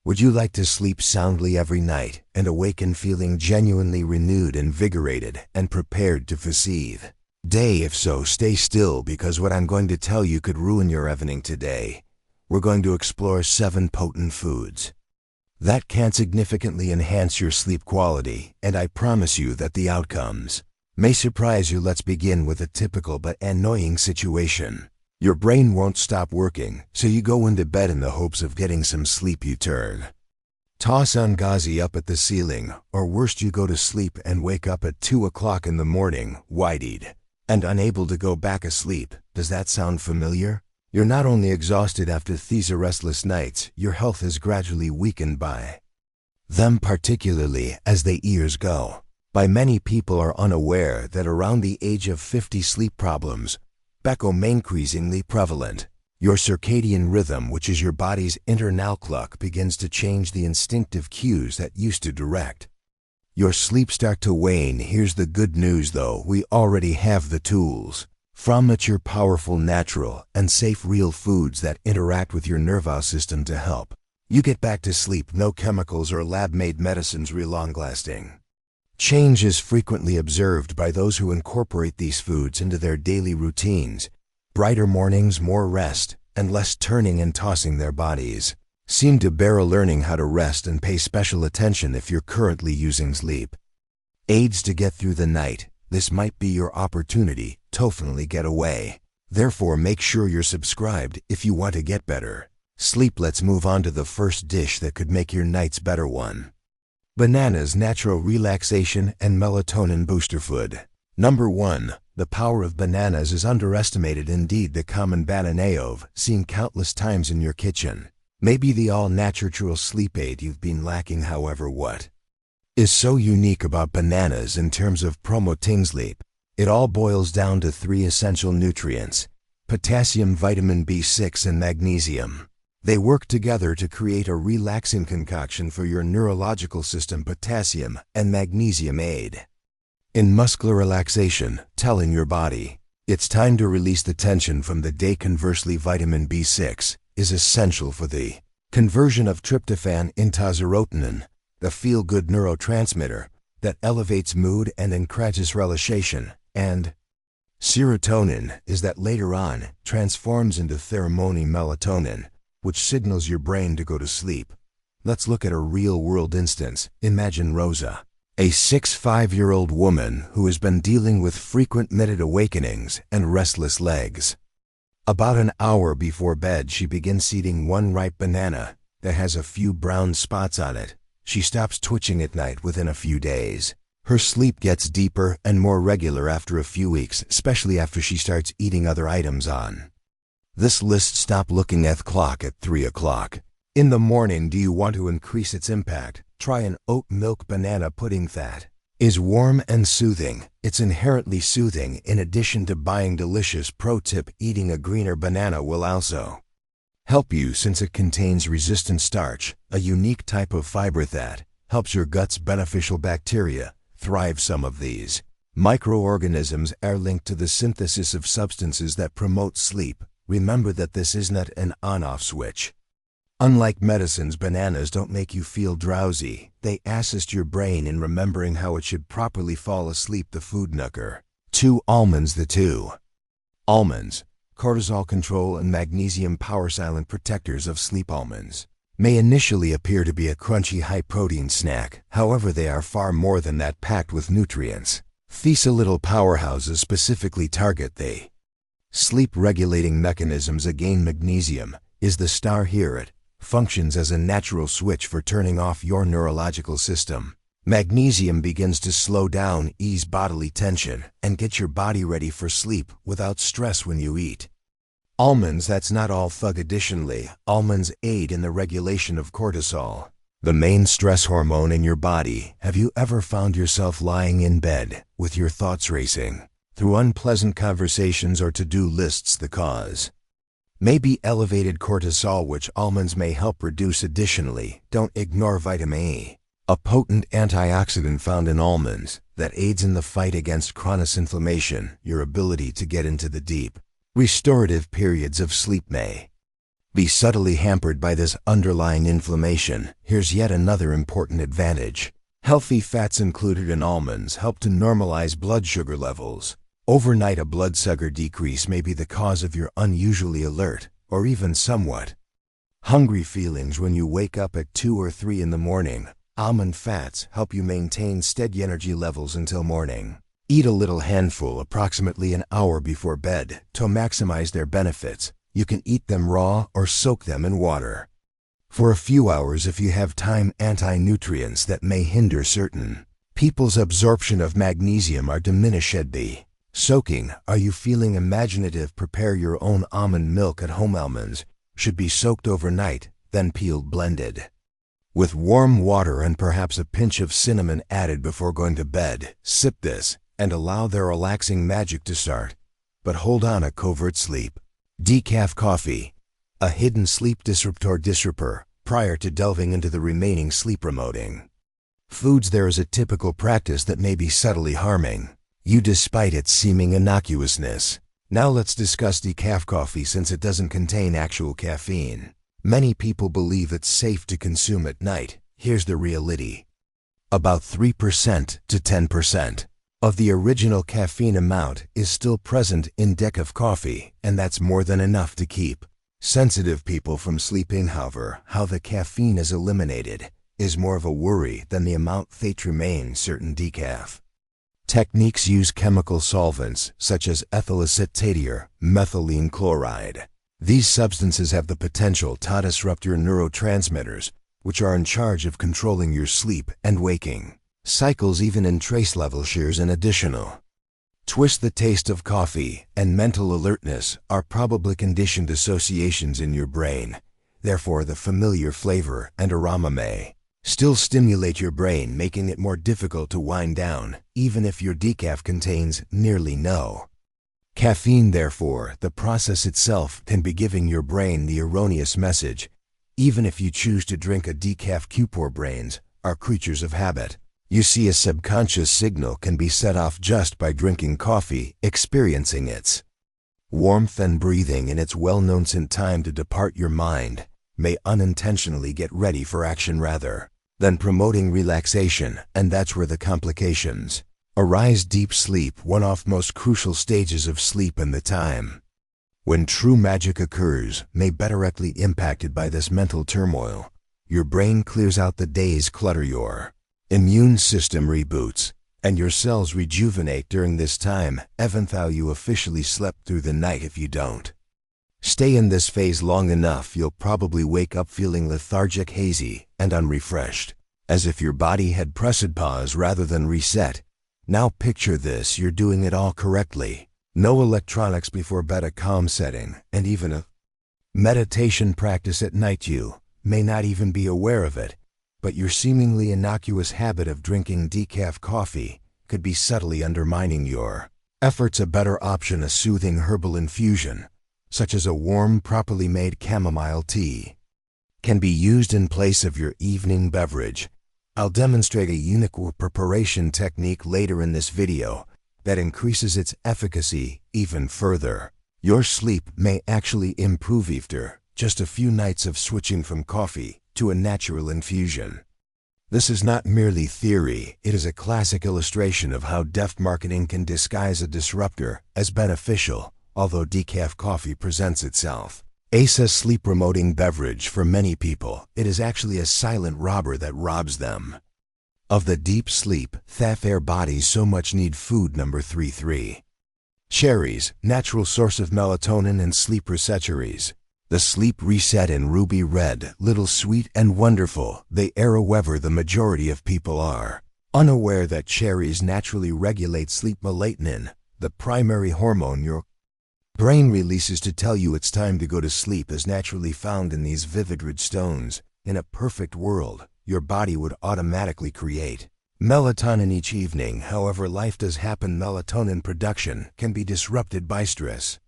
Would you like to sleep soundly every night and awaken feeling genuinely renewed, invigorated, and prepared to receive day? If so, stay still, because what I'm going to tell you could ruin your evening today. We're going to explore 7 potent foods that can significantly enhance your sleep quality, and I promise you that the outcomes may surprise you. Let's begin with a typical but annoying situation. Your brain won't stop working, so you go into bed in the hopes of getting some sleep. You toss Ungazi up at the ceiling, or worst, you go to sleep and wake up at 2 o'clock in the morning, wide-eyed and unable to go back asleep. Does that sound familiar? You're not only exhausted after these restless nights, your health is gradually weakened by them, particularly as the years go by. Many people are unaware that around the age of 50, sleep problems become increasingly prevalent. Your circadian rhythm, which is your body's internal clock, begins to change. The instinctive cues that used to direct your sleep start to wane. Here's the good news though, we already have the tools. From mature, powerful, natural, and safe real foods that interact with your nervous system to help you get back to sleep. No chemicals or lab-made medicines. Real long-lasting change is frequently observed by those who incorporate these foods into their daily routines. Brighter mornings, more rest, and less turning and tossing. Their bodies seem to bear. Learning how to rest and pay special attention. If you're currently using sleep aids to get through the night, this might be your opportunity to finally get away. Therefore, make sure you're subscribed if you want to get better sleep. Let's move on to the first dish that could make your nights better. 1. Bananas, natural relaxation and melatonin booster food. Number 1. The power of bananas is underestimated. Indeed, the common banana, seen countless times in your kitchen, may be the all-natural sleep aid you've been lacking. However, what is so unique about bananas in terms of promoting sleep? It all boils down to 3 essential nutrients: potassium, vitamin B6, and magnesium. They work together to create a relaxing concoction for your neurological system. Potassium and magnesium aid in muscular relaxation, telling your body it's time to release the tension from the day. Conversely, vitamin B6 is essential for the conversion of tryptophan into serotonin, the feel-good neurotransmitter that elevates mood and encourages relaxation, and serotonin is that later on transforms into pheromone melatonin, which signals your brain to go to sleep. Let's look at a real-world instance. Imagine Rosa, a 65-year-old woman who has been dealing with frequent midnight awakenings and restless legs. About an hour before bed, she begins eating one ripe banana that has a few brown spots on it. She stops twitching at night within a few days. Her sleep gets deeper and more regular after a few weeks, especially after she starts eating other items on this list. Stop looking at the clock at 3 o'clock in the morning. Do you want to increase its impact? Try an oat milk banana pudding that is warm and soothing. It's inherently soothing. In addition to being delicious, pro tip: eating a greener banana will also help you, since it contains resistant starch, a unique type of fiber that helps your gut's beneficial bacteria thrive. Some of these microorganisms are linked to the synthesis of substances that promote sleep. Remember that this is not an on-off switch. Unlike medicines, bananas don't make you feel drowsy. They assist your brain in remembering how it should properly fall asleep. The food nooker. 2. Almonds. The 2 almonds, cortisol control and magnesium power, silent protectors of sleep. Almonds may initially appear to be a crunchy, high-protein snack. However, they are far more than that, packed with nutrients. These little powerhouses specifically target the sleep-regulating mechanisms. Again, magnesium is the star here. It functions as a natural switch for turning off your neurological system. Magnesium begins to slow down, ease bodily tension, and get your body ready for sleep without stress. When you eat almonds, that's not all thug. Additionally, almonds aid in the regulation of cortisol, the main stress hormone in your body. Have you ever found yourself lying in bed with your thoughts racing through unpleasant conversations or to-do lists? The cause may be elevated cortisol, which almonds may help reduce. Additionally, don't ignore vitamin E, a potent antioxidant found in almonds that aids in the fight against chronic inflammation. Your ability to get into the deep, restorative periods of sleep may be subtly hampered by this underlying inflammation. Here's yet another important advantage. Healthy fats included in almonds help to normalize blood sugar levels. Overnight, a blood sugar decrease may be the cause of your unusually alert, or even somewhat hungry feelings when you wake up at 2 or 3 in the morning. Almond fats help you maintain steady energy levels until morning. Eat a little handful approximately an hour before bed to maximize their benefits. You can eat them raw or soak them in water for a few hours if you have time. Anti-nutrients that may hinder certain people's absorption of magnesium are diminished. Soaking. Are you feeling imaginative? Prepare your own almond milk at home. Almonds should be soaked overnight, then peeled, blended with warm water and perhaps a pinch of cinnamon added before going to bed. Sip this and allow their relaxing magic to start. But hold on, a covert sleep. Decaf coffee, a hidden sleep disruptor. Prior to delving into the remaining sleep-promoting foods, there is a typical practice that may be subtly harming you despite its seeming innocuousness. Now let's discuss decaf coffee, since it doesn't contain actual caffeine. Many people believe it's safe to consume at night. Here's the reality. About 3% to 10% of the original caffeine amount is still present in decaf coffee, and that's more than enough to keep sensitive people from sleeping. However, how the caffeine is eliminated is more of a worry than the amount that remains. Certain decaf techniques use chemical solvents such as ethyl acetate or methylene chloride. These substances have the potential to disrupt your neurotransmitters, which are in charge of controlling your sleep and waking cycles, even in trace level. Shares an additional twist. The taste of coffee and mental alertness are probably conditioned associations in your brain. Therefore, the familiar flavor and aroma may still stimulate your brain, making it more difficult to wind down, even if your decaf contains nearly no caffeine. Therefore, the process itself can be giving your brain the erroneous message. Even if you choose to drink a decaf, Q4 brains are creatures of habit. You see, a subconscious signal can be set off just by drinking coffee, experiencing its warmth and breathing in its well-known scent. Time to depart. Your mind may unintentionally get ready for action rather than promoting relaxation, and that's where the complications arise. Deep sleep, one of the most crucial stages of sleep, and the time when true magic occurs, may be directly impacted by this mental turmoil. Your brain clears out the day's clutter, your immune system reboots, and your cells rejuvenate during this time. Even though you officially slept through the night, if you don't stay in this phase long enough, you'll probably wake up feeling lethargic, hazy, and unrefreshed, as if your body had pressed pause rather than reset. Now picture this: you're doing it all correctly. No electronics before bed, a calm setting, and even a meditation practice at night. You may not even be aware of it, but your seemingly innocuous habit of drinking decaf coffee could be subtly undermining your efforts. A better option, a soothing herbal infusion, such as a warm, properly made chamomile tea, can be used in place of your evening beverage. I'll demonstrate a unique preparation technique later in this video that increases its efficacy even further. Your sleep may actually improve after just a few nights of switching from coffee to a natural infusion. This is not merely theory, it is a classic illustration of how deft marketing can disguise a disruptor as beneficial. Although decaf coffee presents itself as a sleep-promoting beverage for many people, it is actually a silent robber that robs them of the deep sleep that their bodies so much need. Food number 3. Cherries, natural source of melatonin and sleep research. The sleep reset in ruby red, little sweet and wonderful they are. However, the majority of people are unaware that cherries naturally regulate sleep. Melatonin, the primary hormone your brain releases to tell you it's time to go to sleep, is naturally found in these vivid red stones. In a perfect world, your body would automatically create melatonin each evening. However, life does happen. Melatonin production can be disrupted by stress,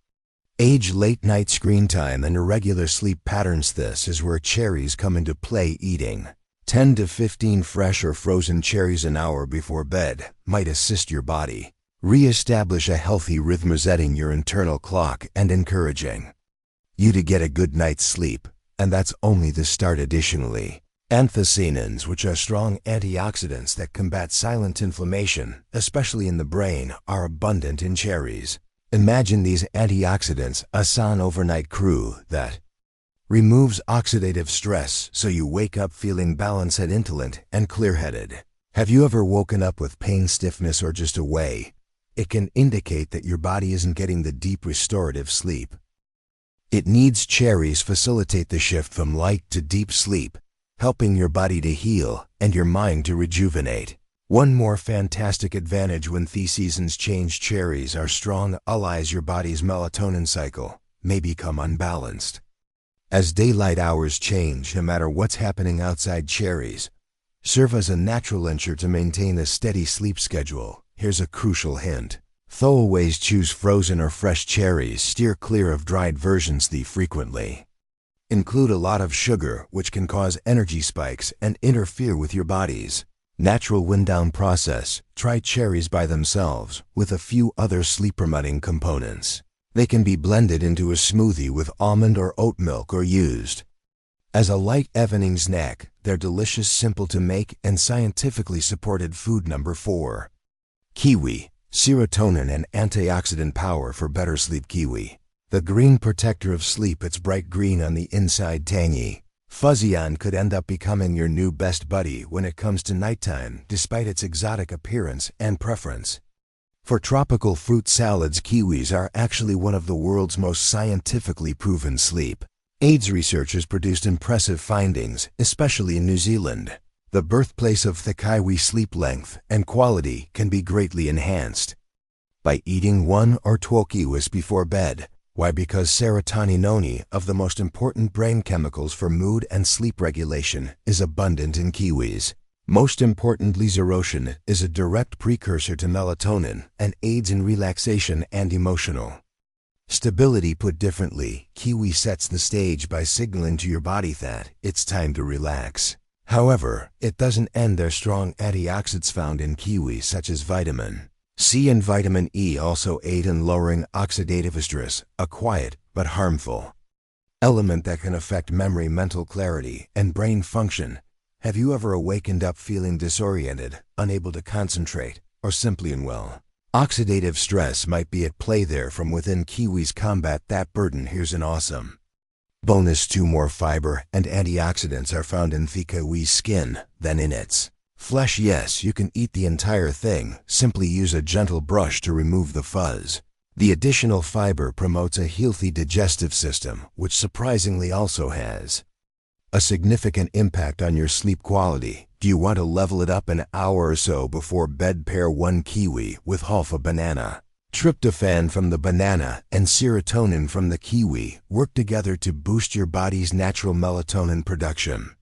age, late night screen time, and irregular sleep patterns. This is where cherries come into play. Eating 10 to 15 fresh or frozen cherries an hour before bed might assist your body re-establish a healthy rhythm, resetting your internal clock and encouraging you to get a good night's sleep, and that's only the start. Additionally, anthocyanins, which are strong antioxidants that combat silent inflammation, especially in the brain, are abundant in cherries. Imagine these antioxidants a sun overnight crew that removes oxidative stress so you wake up feeling balanced, intelligent, and clear-headed. Have you ever woken up with pain, stiffness, or just away? It can indicate that your body isn't getting the deep restorative sleep it needs. Cherries facilitate the shift from light to deep sleep, helping your body to heal and your mind to rejuvenate. One more fantastic advantage when the seasons change: cherries are strong allies. Your body's melatonin cycle may become unbalanced. As daylight hours change, no matter what's happening outside, cherries serve as a natural anchor to maintain a steady sleep schedule. Here's a crucial hint. Though always choose frozen or fresh cherries, steer clear of dried versions. They frequently include a lot of sugar, which can cause energy spikes and interfere with your body's natural wind-down process. Try cherries by themselves with a few other sleep-promoting components. They can be blended into a smoothie with almond or oat milk or used as a light evening snack. They're delicious, simple to make, and scientifically supported. Food number 4. Kiwi. Serotonin and antioxidant power for better sleep. Kiwi, the green protector of sleep. It's bright green on the inside, tangy, fuzzy on, could end up becoming your new best buddy when it comes to nighttime, despite its exotic appearance and preference for tropical fruit salads. Kiwis are actually one of the world's most scientifically proven sleep aids. Researchers produced impressive findings, especially in New Zealand, the birthplace of the kiwi. Sleep length and quality can be greatly enhanced by eating 1 or 2 kiwis before bed. Why? Because serotonin, of the most important brain chemicals for mood and sleep regulation, is abundant in kiwis. Most importantly, serotonin is a direct precursor to melatonin and aids in relaxation and emotional stability. Put differently, kiwi sets the stage by signaling to your body that it's time to relax. However, it doesn't end there. Strong antioxidants found in kiwi, such as vitamin C and vitamin E, also aid in lowering oxidative stress, a quiet but harmful element that can affect memory, mental clarity, and brain function. Have you ever awakened up feeling disoriented, unable to concentrate, or simply unwell? Oxidative stress might be at play there. From within, kiwis combat that burden. Here's an awesome bonus: 2 more fiber and antioxidants are found in the kiwi's skin than in its flesh. Yes, you can eat the entire thing. Simply use a gentle brush to remove the fuzz. The additional fiber promotes a healthy digestive system, which surprisingly also has a significant impact on your sleep quality. Do you want to level it up an hour or so before bed? Pair 1 kiwi with half a banana. Tryptophan from the banana and serotonin from the kiwi work together to boost your body's natural melatonin production.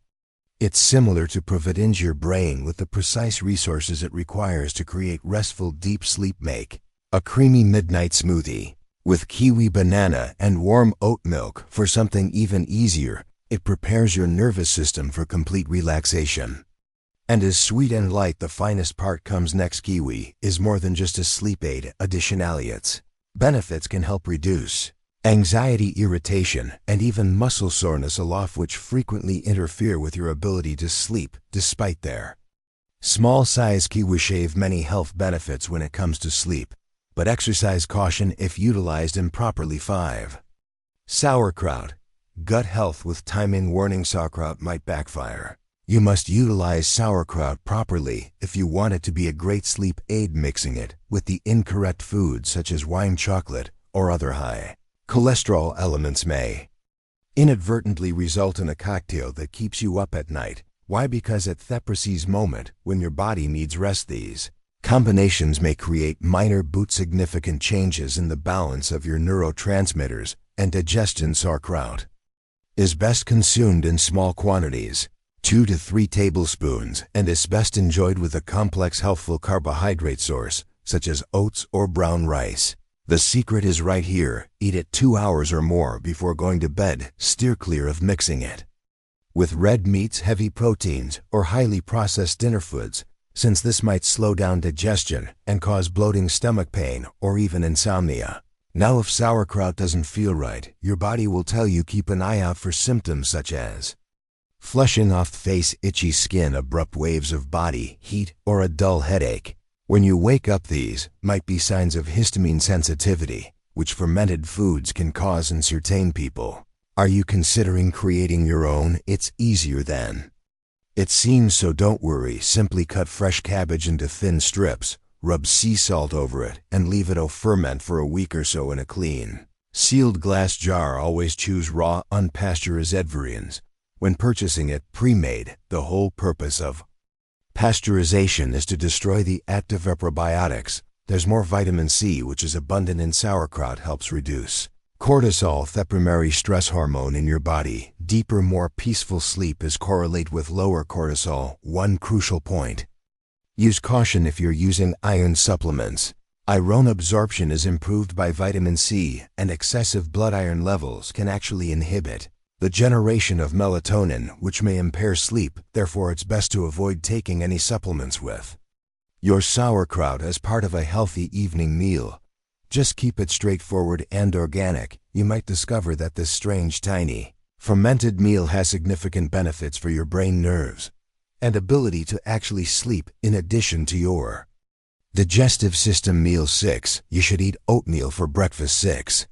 It's similar to providing your brain with the precise resources it requires to create restful, deep sleep. Make a creamy midnight smoothie with kiwi, banana, and warm oat milk. For something even easier, it prepares your nervous system for complete relaxation and is sweet and light. The finest part comes next. Kiwi is more than just a sleep aid. Additionally, its benefits can help reduce anxiety, irritation, and even muscle soreness, aloft which frequently interfere with your ability to sleep. Despite their small size, kiwis have many health benefits when it comes to sleep, but exercise caution if utilized improperly. 5. Sauerkraut. Gut health with timing warning: sauerkraut might backfire. You must utilize sauerkraut properly if you want it to be a great sleep aid. Mixing it with the incorrect foods such as wine, chocolate, or other high cholesterol elements may inadvertently result in a cocktail that keeps you up at night. Why? Because at the precise moment when your body needs rest, these combinations may create minor but significant changes in the balance of your neurotransmitters and digestion. Sauerkraut is best consumed in small quantities, 2 to 3 tablespoons, and is best enjoyed with a complex, healthful carbohydrate source, such as oats or brown rice. The secret is right here. Eat it 2 hours or more before going to bed. Steer clear of mixing it with red meats, heavy proteins, or highly processed dinner foods, since this might slow down digestion and cause bloating, stomach pain, or even insomnia. Now, if sauerkraut doesn't feel right, your body will tell you keep an eye out for symptoms such as flushing off face, itchy skin, abrupt waves of body heat, or a dull headache. When you wake up, these might be signs of histamine sensitivity, which fermented foods can cause in certain people. Are you considering creating your own? It's easier than it seems, so don't worry. Simply cut fresh cabbage into thin strips, rub sea salt over it, and leave it ferment for a week or so in a clean, sealed glass jar. Always choose raw, unpasteurized variants when purchasing it pre-made. The whole purpose of pasteurization is to destroy the active probiotics. There's more vitamin C, which is abundant in sauerkraut, helps reduce cortisol, the primary stress hormone in your body. Deeper, more peaceful sleep is correlate with lower cortisol. One crucial point: use caution if you're using iron supplements. Iron absorption is improved by vitamin C, and excessive blood iron levels can actually inhibit the generation of melatonin, which may impair sleep. Therefore, it's best to avoid taking any supplements with your sauerkraut as part of a healthy evening meal. Just keep it straightforward and organic. You might discover that this strange, tiny, fermented meal has significant benefits for your brain, nerves, and ability to actually sleep, in addition to your digestive system. Meal 6. You should eat oatmeal for breakfast. 6.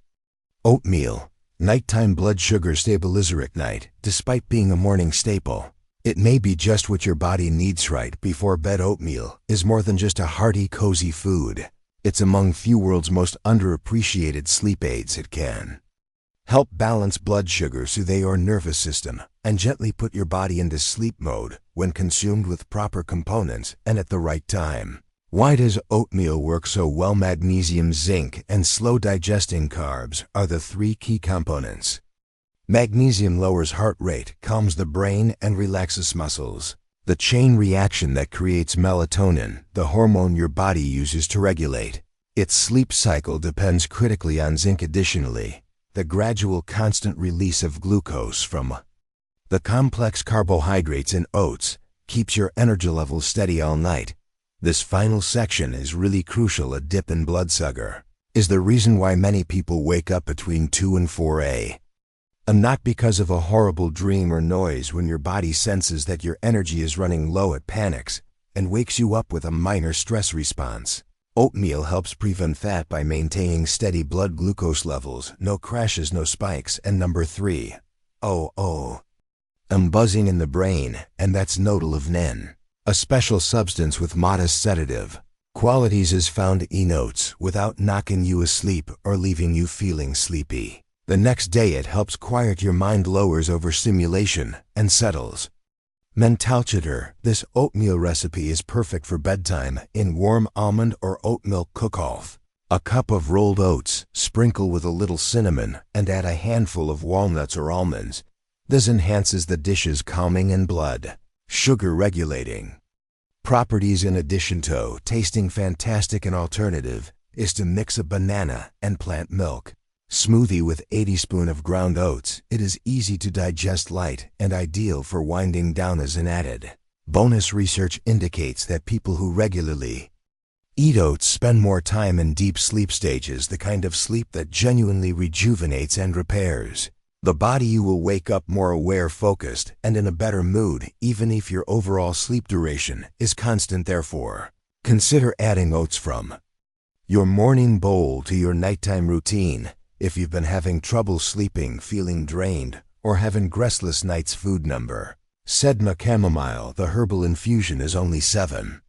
Oatmeal, nighttime blood sugar stabilizer at night. Despite being a morning staple, it may be just what your body needs right before bed. Oatmeal is more than just a hearty, cozy food. It's among few world's most underappreciated sleep aids. It can help balance blood sugar, soothe your nervous system, and gently put your body into sleep mode when consumed with proper components and at the right time. Why does oatmeal work so well? Magnesium, zinc, and slow digesting carbs are the three key components. Magnesium lowers heart rate, calms the brain, and relaxes muscles. The chain reaction that creates melatonin, the hormone your body uses to regulate its sleep cycle, depends critically on zinc. Additionally, the gradual, constant release of glucose from the complex carbohydrates in oats keeps your energy levels steady all night. This final section is really crucial. A dip in blood sugar is the reason why many people wake up between 2 and 4 a.m. and not because of a horrible dream or noise. When your body senses that your energy is running low, it panics and wakes you up with a minor stress response. Oatmeal helps prevent that by maintaining steady blood glucose levels, no crashes, no spikes. And number 3, buzzing in the brain, and that's notalivnin, a special substance with modest sedative qualities, is found in oats without knocking you asleep or leaving you feeling sleepy. The next day, it helps quiet your mind, lowers overstimulation, and settles mentalchatter. This oatmeal recipe is perfect for bedtime. In warm almond or oat milk cook-off a cup of rolled oats, sprinkle with a little cinnamon, and add a handful of walnuts or almonds. This enhances the dish's calming and blood sugar regulating properties. In addition to tasting fantastic, an alternative is to mix a banana and plant milk smoothie with 80 spoons of ground oats. It is easy to digest, light, and ideal for winding down. As an added bonus, research indicates that people who regularly eat oats spend more time in deep sleep stages, the kind of sleep that genuinely rejuvenates and repairs the body. You will wake up more aware, focused, and in a better mood, even if your overall sleep duration is constant. Therefore, consider adding oats from your morning bowl to your nighttime routine. If you've been having trouble sleeping, feeling drained, or having restless nights. Food number 7. Chamomile. The herbal infusion is only 7.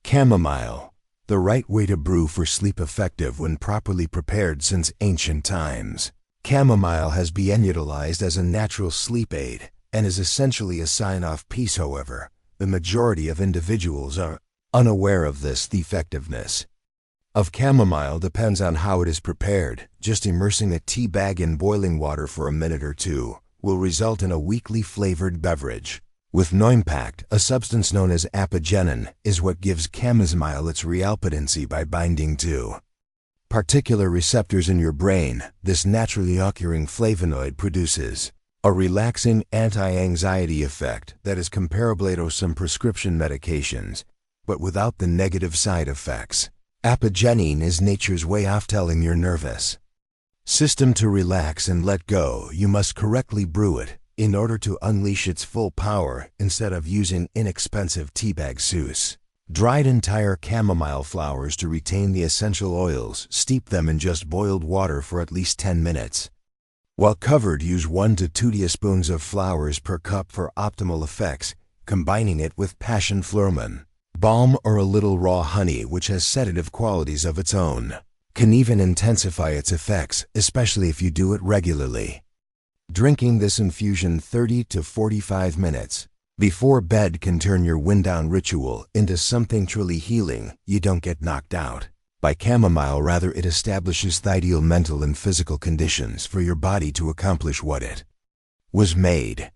Chamomile, the right way to brew for sleep, effective when properly prepared since ancient times. Chamomile has been utilized as a natural sleep aid and is essentially a sign of peace. However, the majority of individuals are unaware of this. The effectiveness of chamomile depends on how it is prepared. Just immersing a tea bag in boiling water for a minute or two will result in a weakly flavored beverage. With no impact, a substance known as apigenin is what gives chamomile its real potency by binding to particular receptors in your brain. This naturally occurring flavonoid produces a relaxing anti-anxiety effect that is comparable to some prescription medications, but without the negative side effects. Apigenin is nature's way of telling your nervous System to relax and let go. You must correctly brew it in order to unleash its full power instead of using inexpensive teabag soups. Dried entire chamomile flowers to retain the essential oils. Steep them in just boiled water for at least 10 minutes. While covered, use 1 to 2 teaspoons of flowers per cup for optimal effects, combining it with passion florman, balm, or a little raw honey, which has sedative qualities of its own. Can even intensify its effects, especially if you do it regularly. Drinking this infusion 30 to 45 minutes before bed can turn your wind-down ritual into something truly healing. You don't get knocked out by chamomile, rather it establishes the ideal mental and physical conditions for your body to accomplish what it was made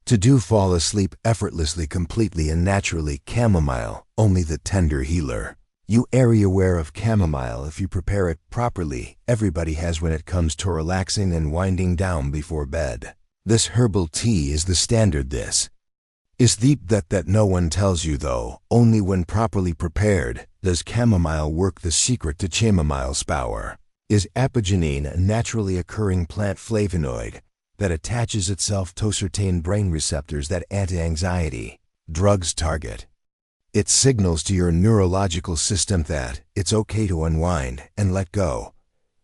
to do. Fall asleep effortlessly, completely and naturally. Chamomile, only the tender healer. You are aware of chamomile if you prepare it properly. Everybody has when it comes to relaxing and winding down before bed. This herbal tea is the standard. This is the that no one tells you though. Only when properly prepared does chamomile work. The secret to chamomile's power is apigenin, a naturally occurring plant flavonoid that attaches itself to certain brain receptors that anti-anxiety drugs target. It signals to your neurological system that it's okay to unwind and let go.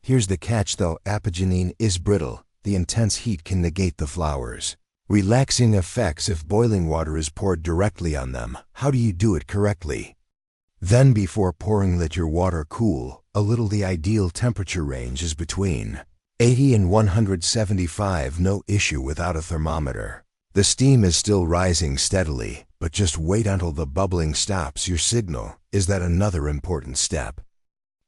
Here's the catch though, apigenin is brittle. The intense heat can negate the flowers' relaxing effects if boiling water is poured directly on them. How do you do it correctly? Then before pouring, let your water cool a little. The ideal temperature range is between 80 and 175, no issue without a thermometer. The steam is still rising steadily, but just wait until the bubbling stops. Your signal is that another important step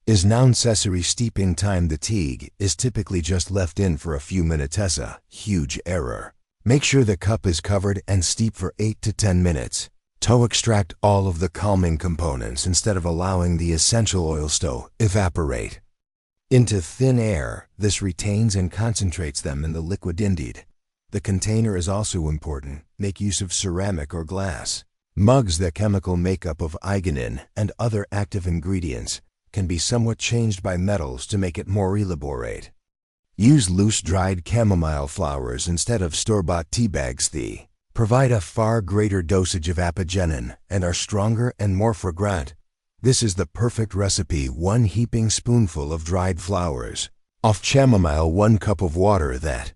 is now necessary. Steeping time. The tea is typically just left in for a few minutes. A huge error. Make sure the cup is covered and steep for 8 to 10 minutes. To extract all of the calming components instead of allowing the essential oils to evaporate into thin air. This retains and concentrates them in the liquid. Indeed, the container is also important. Make use of ceramic or glass mugs. The chemical makeup of arginine and other active ingredients can be somewhat changed by metals to make it more elaborate. Use loose dried chamomile flowers instead of store-bought tea bags. They provide a far greater dosage of apigenin and are stronger and more fragrant. This is the perfect recipe. 1 heaping spoonful of dried flowers of chamomile, 1 cup of water that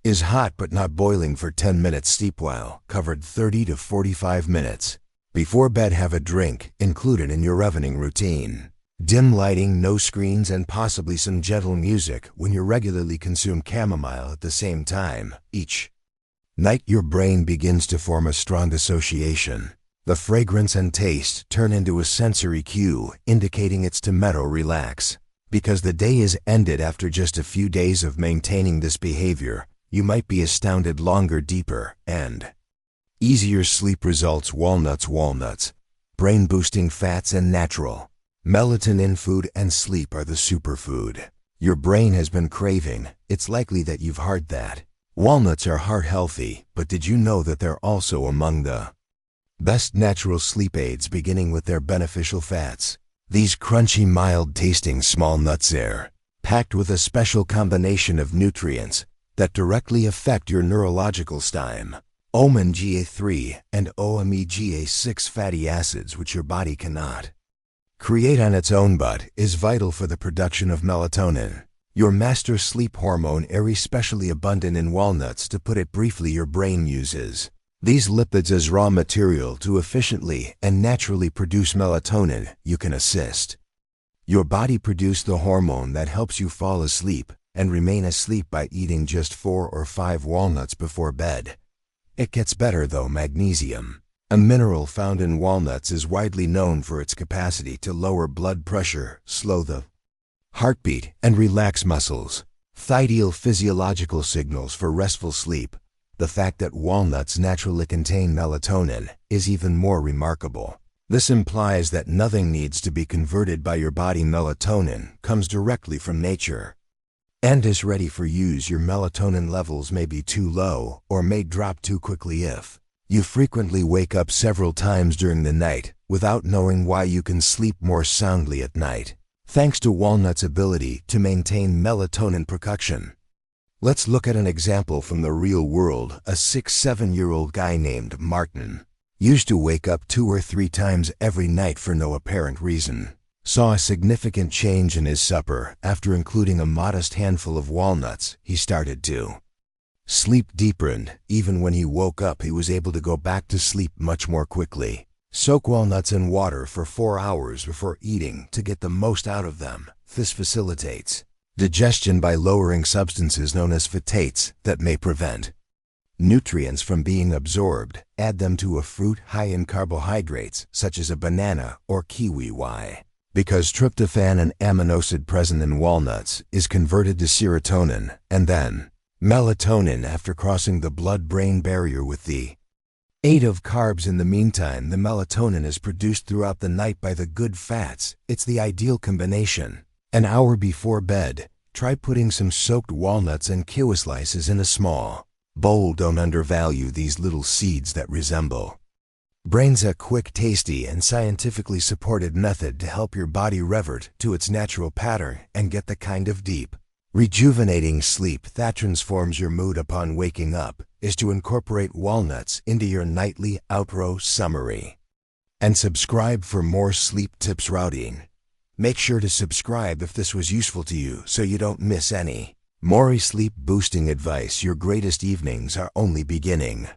is hot but not boiling for 10 minutes. Steep while covered 30 to 45 minutes. Before bed, have a drink included in your evening routine. Dim lighting, no screens, and possibly some gentle music when you regularly consume chamomile at the same time. Each night your brain begins to form a strong association. The fragrance and taste turn into a sensory cue, indicating it's time to relax. Because the day is ended after just a few days of maintaining this behavior, you might be astounded. Longer, deeper, and easier sleep results. Walnuts, brain-boosting fats and natural melatonin. Food and sleep are the superfood your brain has been craving. It's likely that you've heard that walnuts are heart healthy, but did you know that they're also among the best natural sleep aids, beginning with their beneficial fats? These crunchy, mild-tasting small nuts are packed with a special combination of nutrients that directly affect your neurological system. Omega-3 and omega-6 fatty acids, which your body cannot create on its own but is vital for the production of melatonin, your master sleep hormone, are especially abundant in walnuts. To put it briefly, your brain uses these lipids as raw material to efficiently and naturally produce melatonin. You can assist your body produce the hormone that helps you fall asleep and remain asleep by eating just 4 or 5 walnuts before bed. It gets better though. Magnesium, a mineral found in walnuts, is widely known for its capacity to lower blood pressure, slow the heartbeat, and relax muscles. Ideal physiological signals for restful sleep. The fact that walnuts naturally contain melatonin is even more remarkable. This implies that nothing needs to be converted by your body. Melatonin comes directly from nature and is ready for use. Your melatonin levels may be too low or may drop too quickly if you frequently wake up several times during the night without knowing why. You can sleep more soundly at night thanks to walnuts' ability to maintain melatonin production. Let's look at an example from the real world. A 6-7-year-old guy named Martin used to wake up 2 or 3 times every night for no apparent reason. Saw a significant change in his supper after including a modest handful of walnuts. He started to sleep deeper, and even when he woke up, he was able to go back to sleep much more quickly. Soak walnuts in water for 4 hours before eating to get the most out of them. This facilitates digestion by lowering substances known as phytates that may prevent nutrients from being absorbed. Add them to a fruit high in carbohydrates, such as a banana or kiwi. Why? Because tryptophan, an amino acid present in walnuts, is converted to serotonin and then melatonin after crossing the blood-brain barrier with the aid of carbs. In the meantime, the melatonin is produced throughout the night by the good fats. It's the ideal combination. An hour before bed, try putting some soaked walnuts and kiwi slices in a small bowl. Don't undervalue these little seeds that resemble brains. A quick, tasty, and scientifically supported method to help your body revert to its natural pattern and get the kind of deep, rejuvenating sleep that transforms your mood upon waking up is to incorporate walnuts into your nightly outro summary. And subscribe for more sleep tips routing. Make sure to subscribe if this was useful to you so you don't miss any more sleep boosting advice. Your greatest evenings are only beginning.